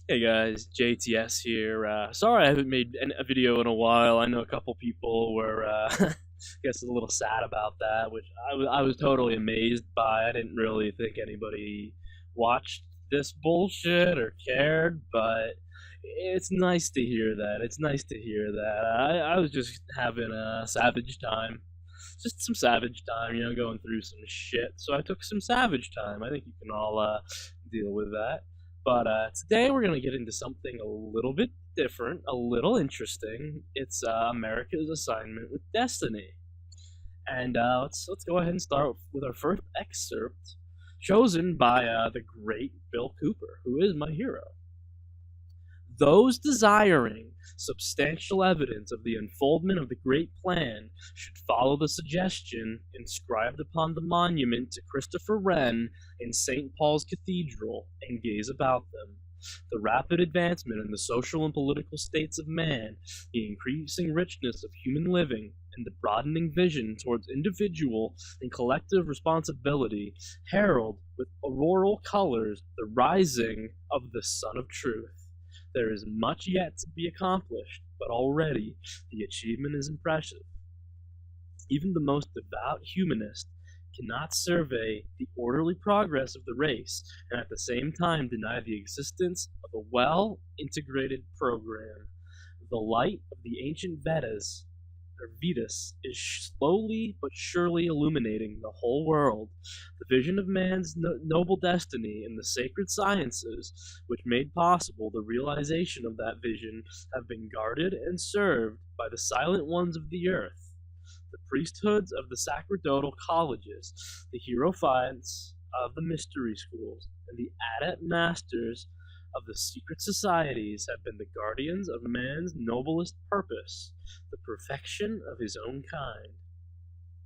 Hey guys, JTS here. Sorry I haven't made a video in a while. I know a couple people were, guess, a little sad about that, which I was totally amazed by. I didn't really think anybody watched this bullshit or cared, but it's nice to hear that. It's nice to hear that. I was just having a savage time. Just some savage time, going through some shit. So I took some savage time. I think you can all deal with that. But today we're going to get into something a little bit different, a little interesting. It's America's assignment with destiny. And let's go ahead and start with our first excerpt, chosen by the great Bill Cooper, who is my hero. Those desiring substantial evidence of the unfoldment of the great plan should follow the suggestion inscribed upon the monument to Christopher Wren in St. Paul's Cathedral and gaze about them. The rapid advancement in the social and political states of man, the increasing richness of human living, and the broadening vision towards individual and collective responsibility herald with auroral colors the rising of the Sun of Truth. There is much yet to be accomplished, but already the achievement is impressive. Even the most devout humanist cannot survey the orderly progress of the race and at the same time deny the existence of a well-integrated program. The light of the ancient Vedas is slowly but surely illuminating the whole world. The vision of man's noble destiny and the sacred sciences, which made possible the realization of that vision, have been guarded and served by the silent ones of the earth. The priesthoods of the sacerdotal colleges, the hierophants of the mystery schools, and the adept masters of the secret societies have been the guardians of man's noblest purpose, the perfection of his own kind.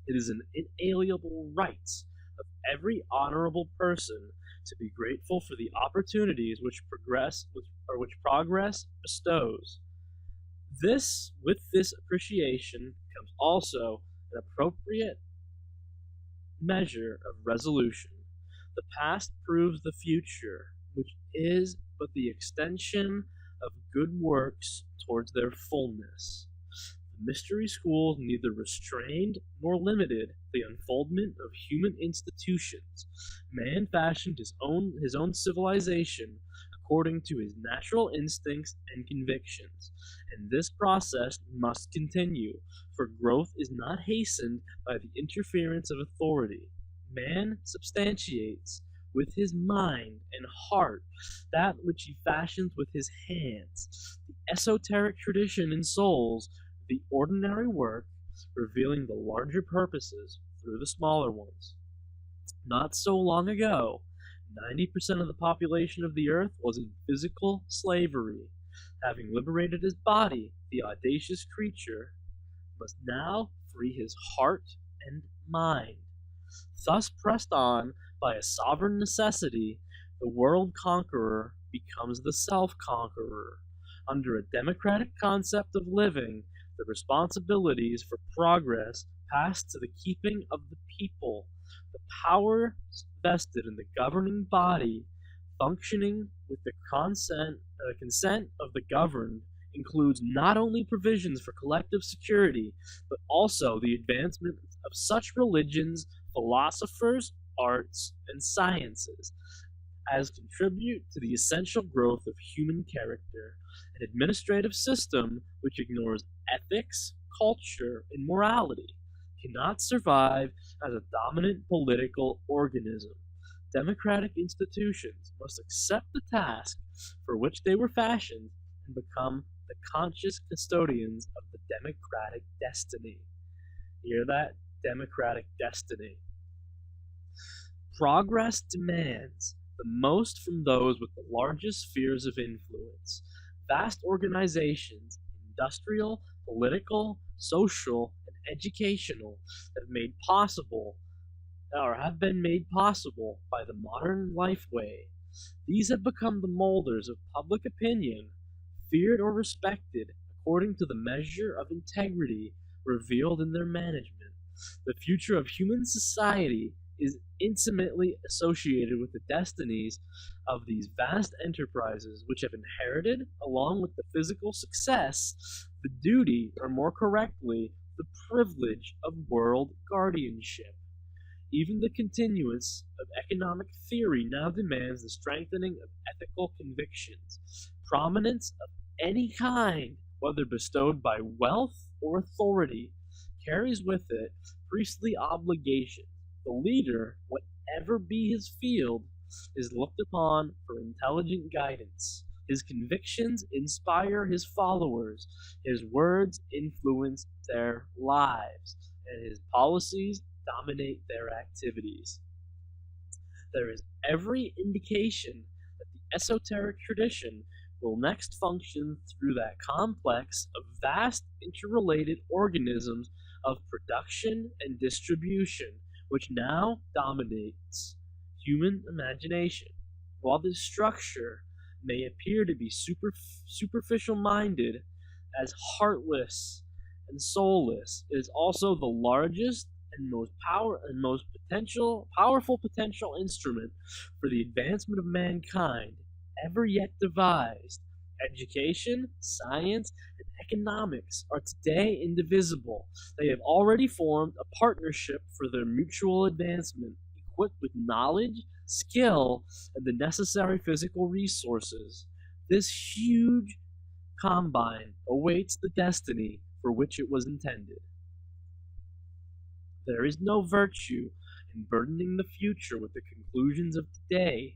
It is an inalienable right of every honorable person to be grateful for the opportunities which progress bestows. With this appreciation comes also an appropriate measure of resolution. The past proves the future, which is but the extension of good works towards their fullness. The mystery schools neither restrained nor limited the unfoldment of human institutions. Man fashioned his own civilization according to his natural instincts and convictions, and this process must continue, for growth is not hastened by the interference of authority. Man substantiates with his mind and heart that which he fashions with his hands. The esoteric tradition ensouls the ordinary work, revealing the larger purposes through the smaller ones. Not so long ago, 90% of the population of the earth was in physical slavery. Having liberated his body, the audacious creature must now free his heart and mind. Thus pressed on by a sovereign necessity, the world conqueror becomes the self-conqueror. Under a democratic concept of living, the responsibilities for progress pass to the keeping of the people. The power vested in the governing body, functioning with the consent of the governed, includes not only provisions for collective security, but also the advancement of such religions, philosophers, arts, and sciences as contribute to the essential growth of human character. An administrative system which ignores ethics, culture, and morality cannot survive as a dominant political organism. Democratic institutions must accept the task for which they were fashioned and become the conscious custodians of the democratic destiny. Hear that? Democratic destiny. Progress demands the most from those with the largest spheres of influence. Vast organizations, industrial, political, social, and educational, have been made possible by the modern lifeway. These have become the molders of public opinion, feared or respected according to the measure of integrity revealed in their management. The future of human society is intimately associated with the destinies of these vast enterprises, which have inherited, along with the physical success, the duty, or more correctly, the privilege of world guardianship. Even the continuance of economic theory now demands the strengthening of ethical convictions. Prominence of any kind, whether bestowed by wealth or authority, carries with it priestly obligation. The leader, whatever be his field, is looked upon for intelligent guidance. His convictions inspire his followers, his words influence their lives, and his policies dominate their activities. There is every indication that the esoteric tradition will next function through that complex of vast interrelated organisms of production and distribution which now dominates human imagination. While this structure may appear to be superficial minded, as heartless and soulless, it is also the largest and most powerful potential instrument for the advancement of mankind ever yet devised. Education, science, and economics are today indivisible. They have already formed a partnership for their mutual advancement, equipped with knowledge, skill, and the necessary physical resources. This huge combine awaits the destiny for which it was intended. There is no virtue in burdening the future with the conclusions of today.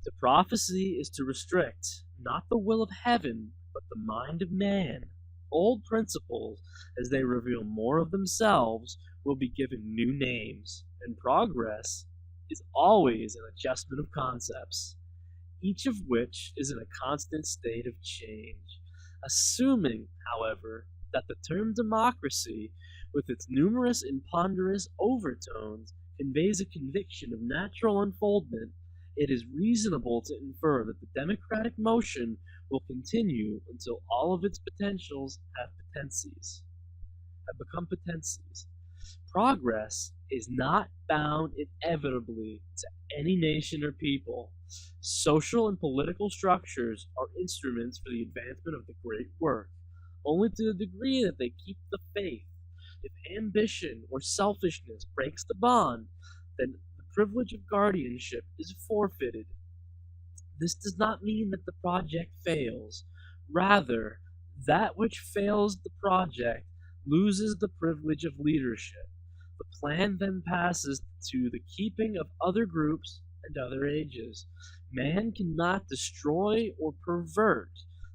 To prophecy is to restrict, not the will of heaven, but the mind of man. Old principles, as they reveal more of themselves, will be given new names, and progress is always an adjustment of concepts, each of which is in a constant state of change. Assuming, however, that the term democracy, with its numerous and ponderous overtones, conveys a conviction of natural unfoldment, it is reasonable to infer that the democratic motion will continue until all of its potentials have become potencies. Progress is not bound inevitably to any nation or people. Social and political structures are instruments for the advancement of the great work, only to the degree that they keep the faith. If ambition or selfishness breaks the bond, then the privilege of guardianship is forfeited. This does not mean that the project fails. Rather, that which fails the project loses the privilege of leadership. The plan then passes to the keeping of other groups and other ages. Man cannot destroy or pervert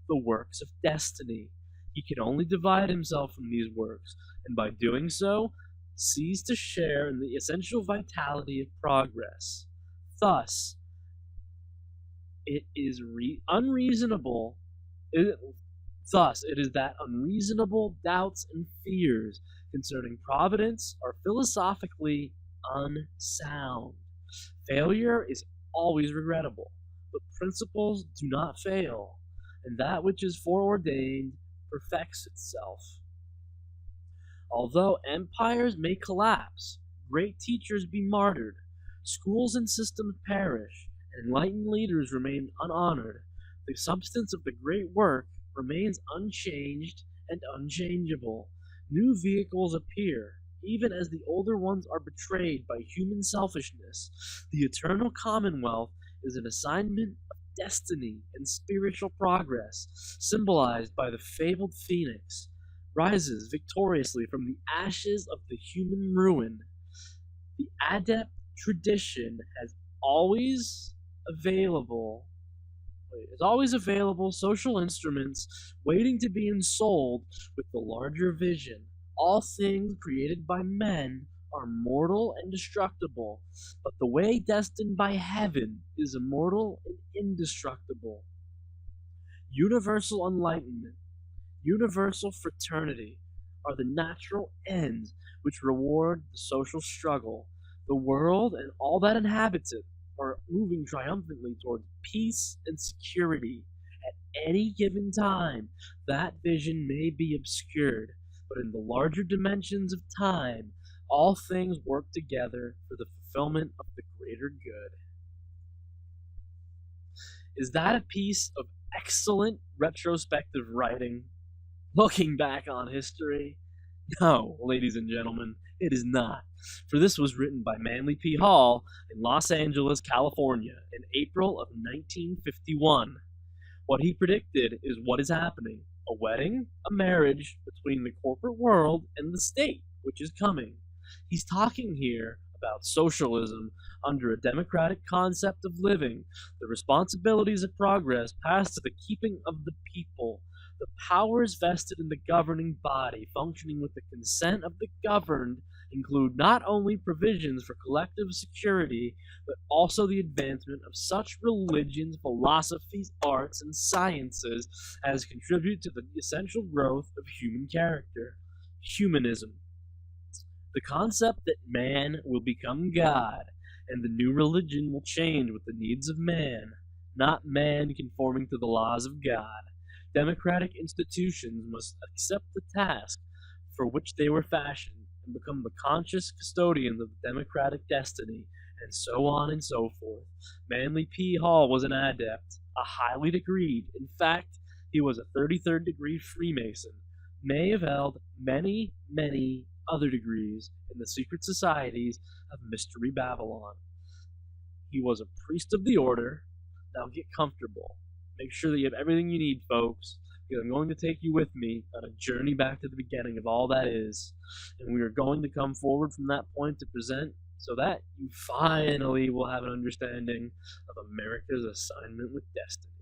the works of destiny. He can only divide himself from these works, and by doing so, cease to share in the essential vitality of progress. Thus, it is unreasonable. Thus, it is that unreasonable doubts and fears concerning providence are philosophically unsound. Failure is always regrettable, but principles do not fail, and that which is foreordained perfects itself. Although empires may collapse, great teachers be martyred, schools and systems perish, and enlightened leaders remain unhonored, the substance of the great work remains unchanged and unchangeable. New vehicles appear, even as the older ones are betrayed by human selfishness. The eternal commonwealth is an assignment of destiny and spiritual progress, symbolized by the fabled phoenix, rises victoriously from the ashes of the human ruin. The adept tradition has always available social instruments waiting to be ensouled with the larger vision. All things created by men are mortal and destructible, but the way destined by heaven is immortal and indestructible. Universal enlightenment, universal fraternity are the natural ends which reward the social struggle. The world and all that inhabits it are moving triumphantly towards peace and security. At any given time, that vision may be obscured, but in the larger dimensions of time, all things work together for the fulfillment of the greater good. Is that a piece of excellent retrospective writing? Looking back on history? No, ladies and gentlemen, it is not. For this was written by Manly P. Hall in Los Angeles, California, in April of 1951. What he predicted is what is happening: a wedding, a marriage between the corporate world and the state, which is coming. He's talking here about socialism under a democratic concept of living, the responsibilities of progress passed to the keeping of the people, the powers vested in the governing body functioning with the consent of the governed include not only provisions for collective security, but also the advancement of such religions, philosophies, arts, and sciences as contribute to the essential growth of human character. Humanism. The concept that man will become God, and the new religion will change with the needs of man, not man conforming to the laws of God. Democratic institutions must accept the task for which they were fashioned and become the conscious custodians of the democratic destiny, and so on and so forth. Manly P. Hall was an adept, a highly degreed. In fact, he was a 33rd degree Freemason, may have held many, many other degrees in the secret societies of Mystery Babylon. He was a priest of the order. Now get comfortable. Make sure that you have everything you need, folks, because I'm going to take you with me on a journey back to the beginning of all that is, and we are going to come forward from that point to present so that you finally will have an understanding of America's assignment with destiny.